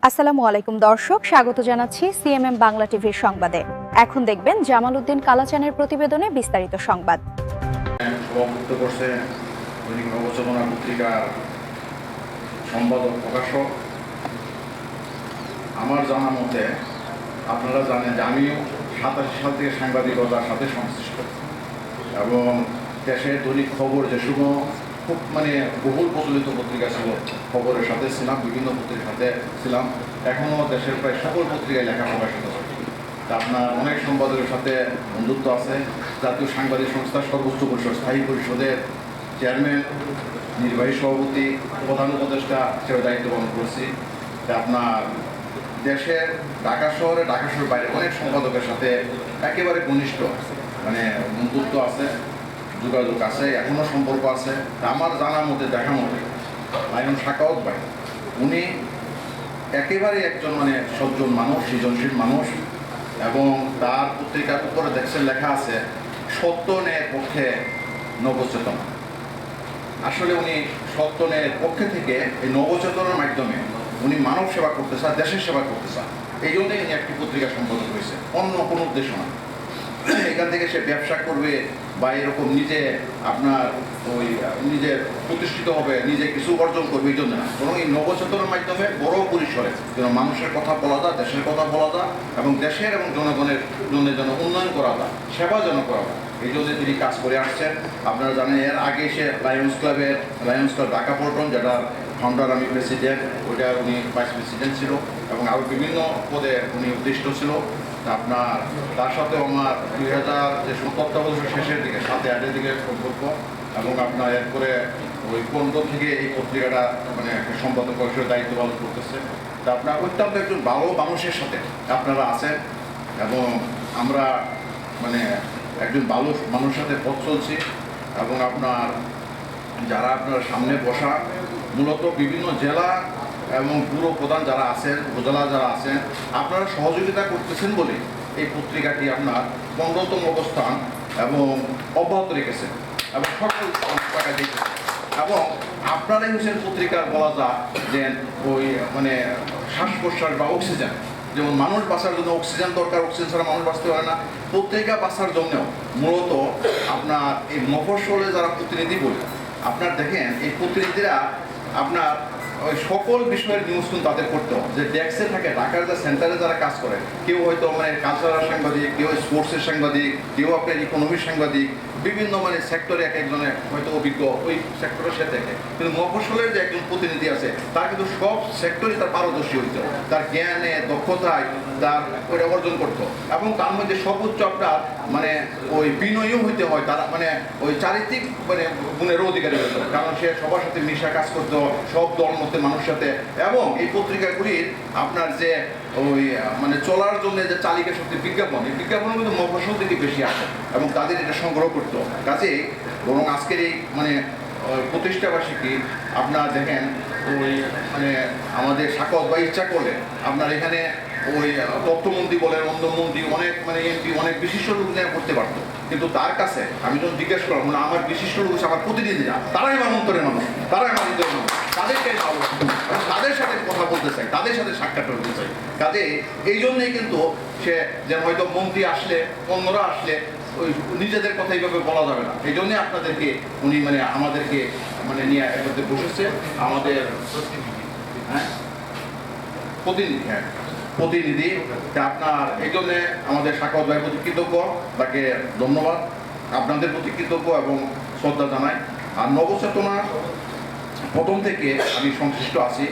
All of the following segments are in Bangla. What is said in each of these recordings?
আসসালামু আলাইকুম দর্শক, স্বাগত জানাচ্ছি সিএমএম বাংলা টিভির সংবাদে। এখন দেখবেন জামাল উদ্দিন কালাচানের প্রতিবেদনে বিস্তারিত সংবাদ। সভাপতিত্ব করছে দৈনিক নবচেতনা পত্রিকার সম্পাদক প্রকাশক। আমার জানা মতে আপনারা জানেন যে আমিও 87 সাল থেকে সাংবাদিকতার সাথে সংশ্লিষ্ট এবং দেশের দৈনিক খবর যে সময় খুব বহুল প্রচলিত পত্রিকা ছিল, খবরের সাথে ছিলাম, বিভিন্ন পত্রিকার সাথে ছিলাম। এখনও দেশের প্রায় সকল পত্রিকায় লেখা প্রকাশিত হয়। তা আপনার অনেক সম্পাদকের সাথে বন্ধুত্ব আছে। জাতীয় সাংবাদিক সংস্থার সর্বোচ্চ পরিষদ স্থায়ী পরিষদের চেয়ারম্যান, নির্বাহী সভাপতি, প্রধান উপদেষ্টা হিসেবে দায়িত্ব পালন করছি। তা আপনার দেশের ঢাকা শহরের বাইরে অনেক সম্পাদকের সাথে একেবারে ঘনিষ্ঠ বন্ধুত্ব আছে, যোগাযোগ আছে, এখনও সম্পর্ক আছে। আমার জানার মধ্যে দেখা মতে লায়ন সাকাওয়াত ভাই উনি একেবারে একজন সজ্জন মানুষ, সৃজনশীল মানুষ এবং তার পত্রিকার উপরে দেখছেন লেখা আছে সত্য ন্যায়ের পক্ষে নবচেতনা। আসলে উনি সত্য ন্যায়ের পক্ষে থেকে এই নবচেতনার মাধ্যমে উনি মানব সেবা করতে চান, দেশের সেবা করতে চান। এই জন্যই উনি একটি পত্রিকা সম্পাদক হয়েছে, অন্য কোনো উদ্দেশ্য না। এখান থেকে সে ব্যবসা করবে বা এরকম নিজে প্রতিষ্ঠিত হবে, নিজে কিছু অর্জন করবে, এই জন্য না। বরং এই নবচেতনার মাধ্যমে বড় পরিসরে যেন মানুষের কথা বলা যায়, দেশের কথা বলা যায় এবং দেশের এবং জনগণের জন্য যেন উন্নয়ন করা যায়, সেবা যেন করা যায়, এই জন্য তিনি কাজ করে আসছেন। আপনারা জানেন এর আগে সে লায়ন্স ক্লাব ঢাকা পল্টন, যেটা ফাউন্ডার আমি প্রেসিডেন্ট, ওইটা উনি ভাইস প্রেসিডেন্ট ছিল এবং আরও বিভিন্ন পদে উনি উদ্দিষ্ট ছিল। আপনার তার সাথে আমার 2017 শেষের দিকে 7-8 দিকে সম্পর্ক এবং আপনার এরপরে ওই 15 থেকে এই পত্রিকাটা একটা সম্পাদক হিসেবে দায়িত্ব পালন করতেছে। তা আপনার অত্যন্ত একজন ভালো মানুষের সাথে আপনারা আছেন এবং আমরা একজন ভালো মানুষের সাথে পথ চলছি এবং যারা আপনার সামনে বসা মূলত বিভিন্ন জেলা এবং পুরো প্রধান যারা আছেন, উপজেলা যারা আছেন, আপনারা সহযোগিতা করতেছেন বলে এই পত্রিকাটি আপনার 15তম অবস্থান এবং অব্যাহত রেখেছেন এবং সকল টাকা দিয়েছেন। এবং আপনারাই হচ্ছেন পত্রিকার বলা যায় যে ওই শ্বাস প্রশ্বাস বা অক্সিজেন, যেমন মানুষ বাঁচার জন্য অক্সিজেন দরকার, অক্সিজেন ছাড়া মানুষ বাঁচতে পারে না। পত্রিকা বাঁচার জন্যও মূলত আপনার এই মফস্বলে যারা প্রতিনিধি বলে আপনার দেখেন, এই প্রতিনিধিরা আপনার ওই সকল বিষয়ের নিউজ কিন্তু তাদের করতে হয়। যে ডেস্কে থাকে ঢাকার যে সেন্টারে যারা কাজ করে, কেউ হয়তো কালচারাল সাংবাদিক, কেউ স্পোর্টসের সাংবাদিক, কেউ আপনার ইকোনমির সাংবাদিক, বিভিন্ন সেক্টরে এক একজনের হয়তো অভিজ্ঞ ওই সেক্টরের সাথে থাকে। কিন্তু মফস্বলের যে একজন প্রতিনিধি আছে তার কিন্তু সব সেক্টরে তার পারদর্শী হইতে, তার জ্ঞানে, দক্ষতায় তার ওইটা অর্জন করতো এবং তার মধ্যে সর্বোচ্চ আপনার ওই বিনয়ও হইতে হয়, তারা ওই চারিত্রিক গুণেরও অধিকারী হইতে হয়, কারণ সে সবার সাথে মিশা কাজ করতো, সব দল মধ্যে মানুষের সাথে। এবং এই পত্রিকাগুলির আপনার যে ওই চলার জন্য যে চালিকা শক্তি বিজ্ঞাপন, এই বিজ্ঞাপন কিন্তু মফস্বল থেকে বেশি আসে এবং তাদের এটা সংগ্রহ করতো। কাজে বরং আজকের এই প্রতিষ্ঠাবার্ষিকী আপনার দেখেন ওই আমাদের সাকাওয়াত ভাই ইচ্ছা করলে আপনার এখানে ওই তথ্যমন্ত্রী বলেন, অন্ধমন্ত্রী, অনেক এমপি, অনেক বিশিষ্ট লোক নিয়ে করতে পারতো। কিন্তু তার কাছে আমি যখন জিজ্ঞেস করলাম আমার বিশিষ্ট লোক আমার প্রতিনিধিরা, তারাই আমার অন্তরের মানুষ, তারাই আমার হৃদয়ের মানুষ, তাদেরকে ভালো, তাদের সাথে কথা বলতে চাই, তাদের সাথে সাক্ষাৎ করতে চাই। কাজে এই জন্যই কিন্তু সে যেন হয়তো মন্ত্রী আসলে, অন্যরা আসলে ওই নিজেদের কথা এইভাবে বলা যাবে না। এই জন্যই আপনাদেরকে উনি আমাদেরকে নিয়ে একসাথে বসেছে, আমাদের প্রতিনিধি। আপনার এই জন্যে আমাদের সাকাওয়াত ভাইয়ের প্রতি কৃতজ্ঞ, তাকে ধন্যবাদ, আপনাদের প্রতি কৃতজ্ঞ এবং শ্রদ্ধা জানাই। আর নবচেতনা প্রথম থেকে আমি সংশ্লিষ্ট আছি।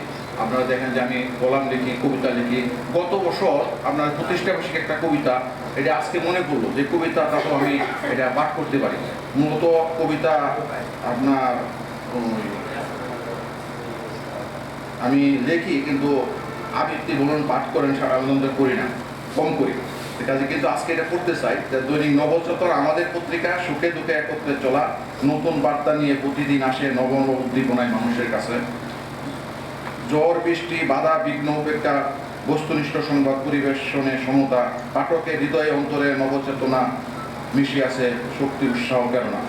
আপনারা দেখেন যে আমি কলাম লিখি, কবিতা লিখি। গত বছর আপনার প্রতিষ্ঠাবার্ষিক একটা কবিতা, এটা আজকে মনে পড়লো যে কবিতাটা তো আমি এটা পাঠ করতে পারি। মূলত কবিতা আপনার আমি লিখি কিন্তু আবৃত্তি বলুন পাঠ করেন সাধারণত করি না, কম করি। কাজে কিন্তু আজকে এটা করতে চাই যে দৈনিক নবচেতনা আমাদের পত্রিকা, সুখে দুঃখে একত্রে চলা, নতুন বার্তা নিয়ে প্রতিদিন আসে নব নব উদ্দীপনায় মানুষের কাছে। ঝড় বৃষ্টি বাধা বিঘ্ন উপেক্ষা বস্তুনিষ্ঠ সংবাদ পরিবেশনে সমতা, পাঠকের হৃদয়ে অন্তরে নবচেতনা মিশিয়ে আছে শক্তি উৎসাহ প্রেরণা।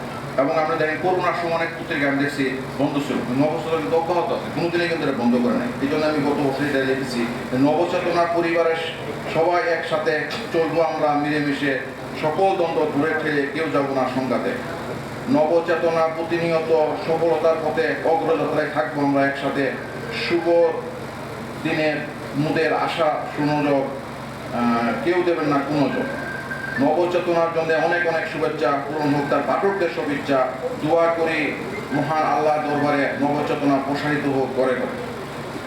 এবং আমরা দেখেন করোনার সময় অনেক পত্রিকা আমি দেখছি বন্ধ ছিল, নবচেতনা কিন্তু অব্যাহত আছে, কোনোদিনই কিন্তু এটা বন্ধ করে নাই। এই জন্য আমি গত বছর এটা লিখেছি নবচেতনার পরিবারের সবাই একসাথে চলবো আমরা মিলেমিশে, সকল দ্বন্দ্ব দূরে ঠেলে কেউ যাবো না সংঘাতে। নবচেতনা প্রতিনিয়ত সফলতার পথে অগ্রযাত্রায় থাকবো আমরা একসাথে। শুভ দিনের মুদের আশা সুনজর, কেউ দেবেন না কোনো জোর। নবচেতনার জন্য অনেক অনেক শুভেচ্ছা, পূরণ হোক তার পাঠকদের শুভেচ্ছা। দোয়া করি মহান আল্লাহর দরবারে নবচেতনা প্রসারিত হোক করে করে।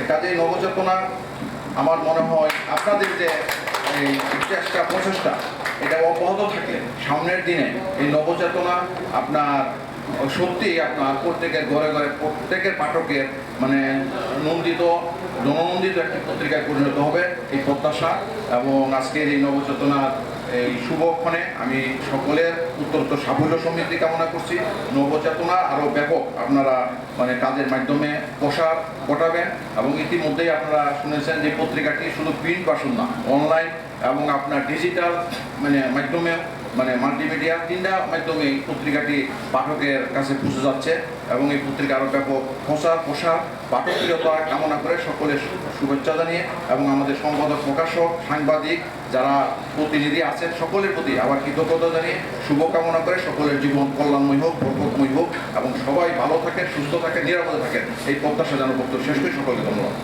কাজেই নবচেতনা আমার মনে হয় আপনাদের যে এই চেষ্টা প্রচেষ্টা এটা অব্যাহত থাকে সামনের দিনে এই নবচেতনা আপনার সত্যি আপনার প্রত্যেকের ঘরে ঘরে প্রত্যেকের পাঠকের মানে নন্দিত জননন্দিত একটি পত্রিকায় পরিণত হবে এই প্রত্যাশা। এবং আজকের এই নবচেতনার এই শুভক্ষণে আমি সকলের উত্তরোত্তর সাফল্য সমৃদ্ধি কামনা করছি। নবচেতনা আরও ব্যাপক আপনারা মানে কাজের মাধ্যমে প্রসার ঘটাবেন। এবং ইতিমধ্যেই আপনারা শুনেছেন যে পত্রিকাটি শুধু প্রিন্ট ভার্সন না, অনলাইন এবং আপনার ডিজিটাল মানে মাধ্যমে মানে মাল্টিমিডিয়া তিনটা মাধ্যমে এই পত্রিকাটি পাঠকের কাছে পৌঁছে যাচ্ছে। এবং এই পত্রিকা আরও ব্যাপক প্রসার পাঠকপ্রিয়তা কামনা করে সকলের শুভেচ্ছা জানিয়ে এবং আমাদের সম্পাদক প্রকাশক সাংবাদিক যারা প্রতিনিধি আছেন সকলের প্রতি আবার কৃতজ্ঞতা জানিয়ে শুভকামনা করে সকলের জীবন কল্যাণময় হোক, বরকতময় হোক এবং সবাই ভালো থাকেন, সুস্থ থাকেন, নিরাপদে থাকেন এই প্রত্যাশা যেন বক্তব্য শেষ করে সকলকে ধন্যবাদ।